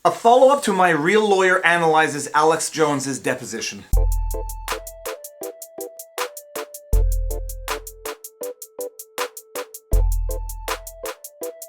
A follow-up to my Real Lawyer Analyzes Alex Jones's Deposition.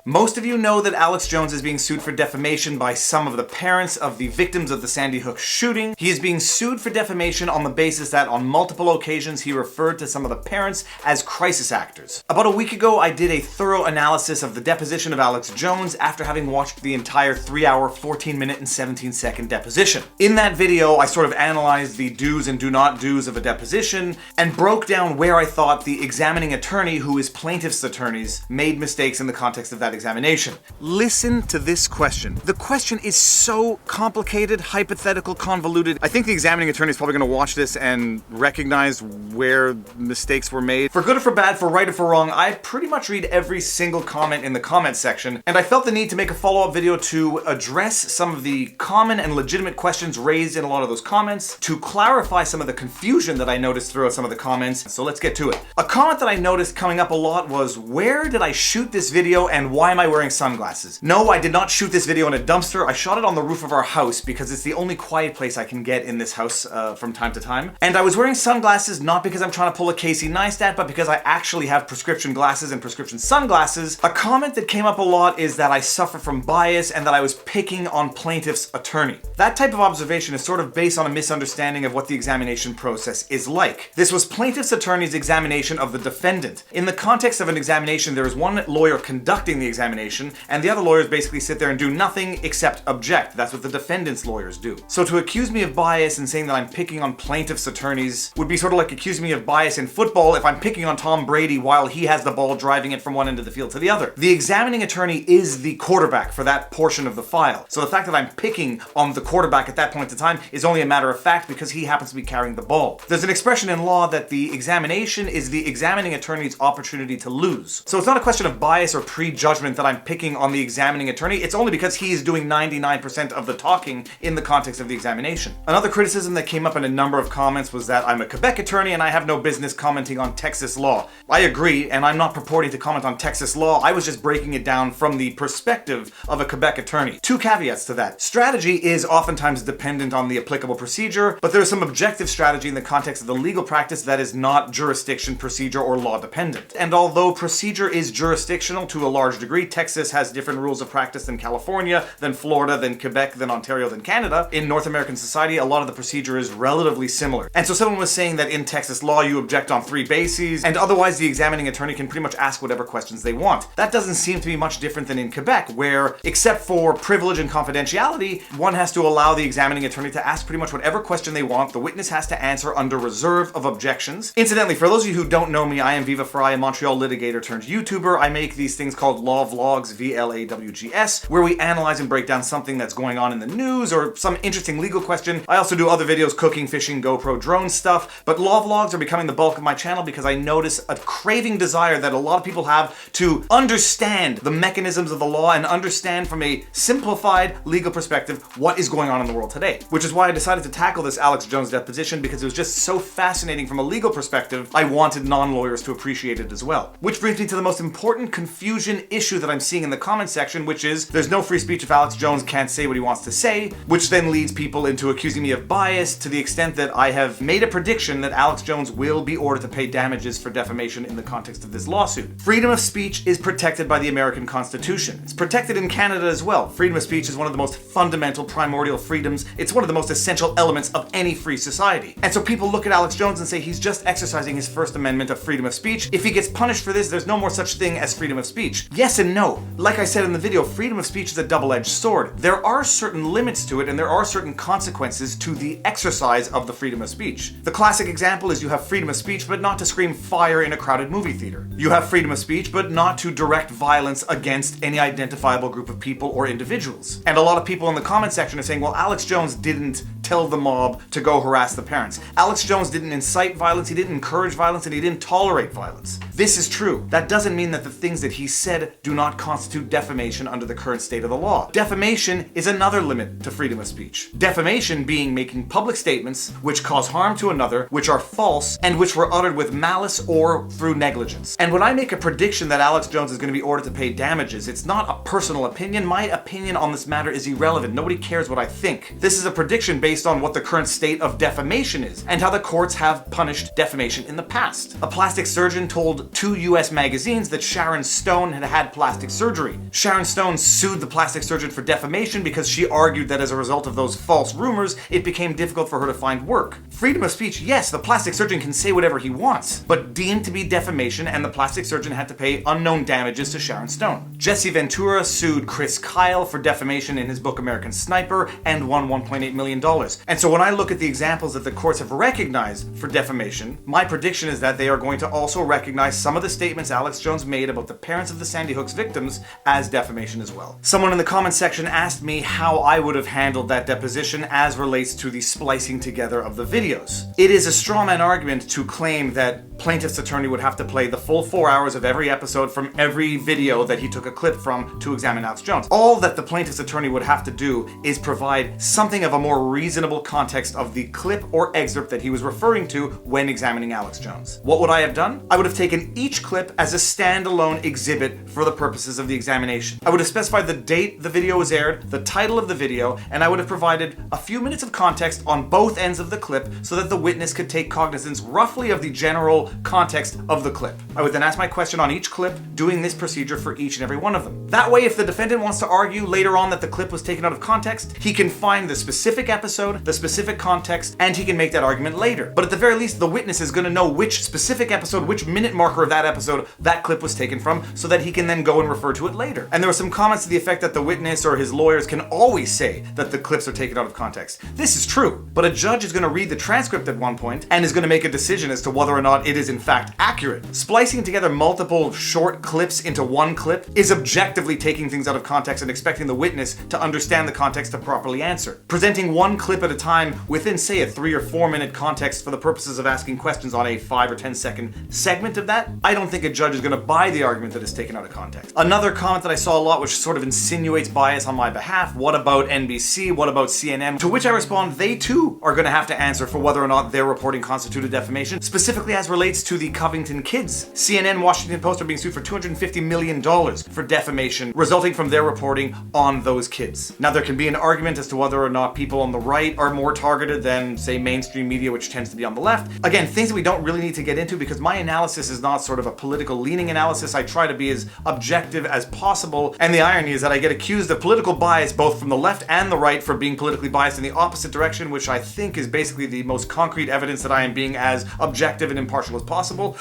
Most of you know that Alex Jones is being sued for defamation by some of the parents of the victims of the Sandy Hook shooting. He is being sued for defamation on the basis that on multiple occasions he referred to some of the parents as crisis actors. About a week ago, I did a thorough analysis of the deposition of Alex Jones after having watched the entire 3-hour, 14-minute, and 17-second deposition. In that video, I sort of analyzed the do's and do not do's of a deposition and broke down where I thought the examining attorney, who is plaintiff's attorneys, made mistakes in the context of that examination. Listen to this question. The question is so complicated, hypothetical, convoluted. I think the examining attorney is probably going to watch this and recognize where mistakes were made. For good or for bad, for right or for wrong, I pretty much read every single comment in the comments section, and I felt the need to make a follow-up video to address some of the common and legitimate questions raised in a lot of those comments, to clarify some of the confusion that I noticed throughout some of the comments. So let's get to it. A comment that I noticed coming up a lot was, where did I shoot this video and why am I wearing sunglasses? No, I did not shoot this video in a dumpster. I shot it on the roof of our house because it's the only quiet place I can get in this house from time to time. And I was wearing sunglasses not because I'm trying to pull a Casey Neistat, but because I actually have prescription glasses and prescription sunglasses. A comment that came up a lot is that I suffer from bias and that I was picking on plaintiff's attorney. That type of observation is sort of based on a misunderstanding of what the examination process is like. This was plaintiff's attorney's examination of the defendant. In the context of an examination, there is one lawyer conducting the examination, and the other lawyers basically sit there and do nothing except object. That's what the defendant's lawyers do. So to accuse me of bias and saying that I'm picking on plaintiff's attorneys would be sort of like accusing me of bias in football if I'm picking on Tom Brady while he has the ball driving it from one end of the field to the other. The examining attorney is the quarterback for that portion of the file. So the fact that I'm picking on the quarterback at that point in time is only a matter of fact because he happens to be carrying the ball. There's an expression in law that the examination is the examining attorney's opportunity to lose. So it's not a question of bias or prejudgment that I'm picking on the examining attorney. It's only because he is doing 99% of the talking in the context of the examination. Another criticism that came up in a number of comments was that I'm a Quebec attorney and I have no business commenting on Texas law. I agree, and I'm not purporting to comment on Texas law. I was just breaking it down from the perspective of a Quebec attorney. Two caveats to that. Strategy is oftentimes dependent on the applicable procedure, but there's some objective strategy in the context of the legal practice that is not jurisdiction, procedure, or law dependent. And although procedure is jurisdictional to a large degree, Texas has different rules of practice than California, than Florida, than Quebec, than Ontario, than Canada. In North American society, a lot of the procedure is relatively similar. And so someone was saying that in Texas law, you object on 3 bases, and otherwise the examining attorney can pretty much ask whatever questions they want. That doesn't seem to be much different than in Quebec, where, except for privilege and confidentiality, one has to allow the examining attorney to ask pretty much whatever question they want. The witness has to answer under reserve of objections. Incidentally, for those of you who don't know me, I am Viva Frei, a Montreal litigator turned YouTuber. I make these things called law vlogs, VLAWGS, where we analyze and break down something that's going on in the news or some interesting legal question. I also do other videos, cooking, fishing, GoPro, drone stuff, but law vlogs are becoming the bulk of my channel because I notice a craving desire that a lot of people have to understand the mechanisms of the law and understand from a simplified legal perspective what is going on in the world today. Which is why I decided to tackle this Alex Jones deposition, because it was just so fascinating from a legal perspective. I wanted non-lawyers to appreciate it as well. Which brings me to the most important confusion issue that I'm seeing in the comment section, which is there's no free speech if Alex Jones can't say what he wants to say, which then leads people into accusing me of bias to the extent that I have made a prediction that Alex Jones will be ordered to pay damages for defamation in the context of this lawsuit. Freedom of speech is protected by the American Constitution. It's protected in Canada as well. Freedom of speech is one of the most fundamental, primordial freedoms. It's one of the most essential elements of any free society. And so people look at Alex Jones and say he's just exercising his First Amendment of freedom of speech. If he gets punished for this, there's no more such thing as freedom of speech. Yes and no. Like I said in the video, freedom of speech is a double-edged sword. There are certain limits to it and there are certain consequences to the exercise of the freedom of speech. The classic example is you have freedom of speech but not to scream fire in a crowded movie theater. You have freedom of speech but not to direct violence against any identifiable group of people or individuals. And a lot of people in the comment section are saying, well, Alex Jones didn't tell the mob to go harass the parents. Alex Jones didn't incite violence, he didn't encourage violence, and he didn't tolerate violence. This is true. That doesn't mean that the things that he said do not constitute defamation under the current state of the law. Defamation is another limit to freedom of speech. Defamation being making public statements which cause harm to another, which are false, and which were uttered with malice or through negligence. And when I make a prediction that Alex Jones is going to be ordered to pay damages, it's not a personal opinion. My opinion on this matter is irrelevant. Nobody cares what I think. This is a prediction based on what the current state of defamation is and how the courts have punished defamation in the past. A plastic surgeon told 2 US magazines that Sharon Stone had had plastic surgery. Sharon Stone sued the plastic surgeon for defamation because she argued that as a result of those false rumors, it became difficult for her to find work. Freedom of speech, yes, the plastic surgeon can say whatever he wants, but deemed to be defamation, and the plastic surgeon had to pay unknown damages to Sharon Stone. Jesse Ventura sued Chris Kyle for defamation in his book American Sniper and won $1.8 million. And so when I look at the examples that the courts have recognized for defamation, my prediction is that they are going to also recognize some of the statements Alex Jones made about the parents of the Sandy Hook's victims as defamation as well. Someone in the comment section asked me how I would have handled that deposition as relates to the splicing together of the videos. It is a straw man argument to claim that plaintiff's attorney would have to play the full 4 hours of every episode from every video that he took a clip from to examine Alex Jones. All that the plaintiff's attorney would have to do is provide something of a more reasonable context of the clip or excerpt that he was referring to when examining Alex Jones. What would I have done? I would have taken each clip as a standalone exhibit for the purposes of the examination. I would have specified the date the video was aired, the title of the video, and I would have provided a few minutes of context on both ends of the clip so that the witness could take cognizance roughly of the general context of the clip. I would then ask my question on each clip, doing this procedure for each and every one of them. That way, if the defendant wants to argue later on that the clip was taken out of context, he can find the specific episode, the specific context, and he can make that argument later. But at the very least, the witness is going to know which specific episode, which minute marker of that episode that clip was taken from, so that he can then go and refer to it later. And there were some comments to the effect that the witness or his lawyers can always say that the clips are taken out of context. This is true, but a judge is going to read the transcript at one point and is going to make a decision as to whether or not it is in fact accurate. Splicing together multiple short clips into one clip is objectively taking things out of context and expecting the witness to understand the context to properly answer. Presenting one clip at a time within, say, a 3 or 4 minute context for the purposes of asking questions on a 5 or 10 second segment of that, I don't think a judge is going to buy the argument that is taken out of context. Another comment that I saw a lot, which sort of insinuates bias on my behalf: what about NBC? What about CNN? To which I respond, they too are going to have to answer for whether or not their reporting constituted defamation, specifically as relates to the Covington kids. CNN, Washington Post are being sued for $250 million for defamation resulting from their reporting on those kids. Now, there can be an argument as to whether or not people on the right are more targeted than, say, mainstream media, which tends to be on the left. Again, things that we don't really need to get into because my analysis is not sort of a political leaning analysis. I try to be as objective as possible, and the irony is that I get accused of political bias both from the left and the right for being politically biased in the opposite direction, which I think is basically the most concrete evidence that I am being as objective and impartial as possible.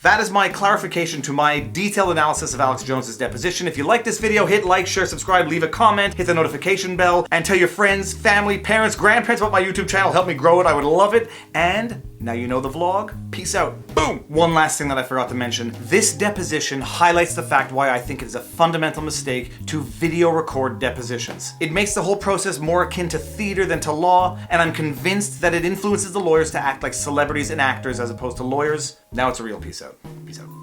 That is my clarification to my detailed analysis of Alex Jones's deposition. If you like this video, hit like, share, subscribe, leave a comment, hit the notification bell, and tell your friends, family, parents, grandparents about my YouTube channel. Help me grow it. I would love it. And now you know the vlog. Peace out. Boom! One last thing that I forgot to mention. This deposition highlights the fact why I think it is a fundamental mistake to video record depositions. It makes the whole process more akin to theater than to law, and I'm convinced that it influences the lawyers to act like celebrities and actors as opposed to lawyers. Now it's a real peace out. Peace out.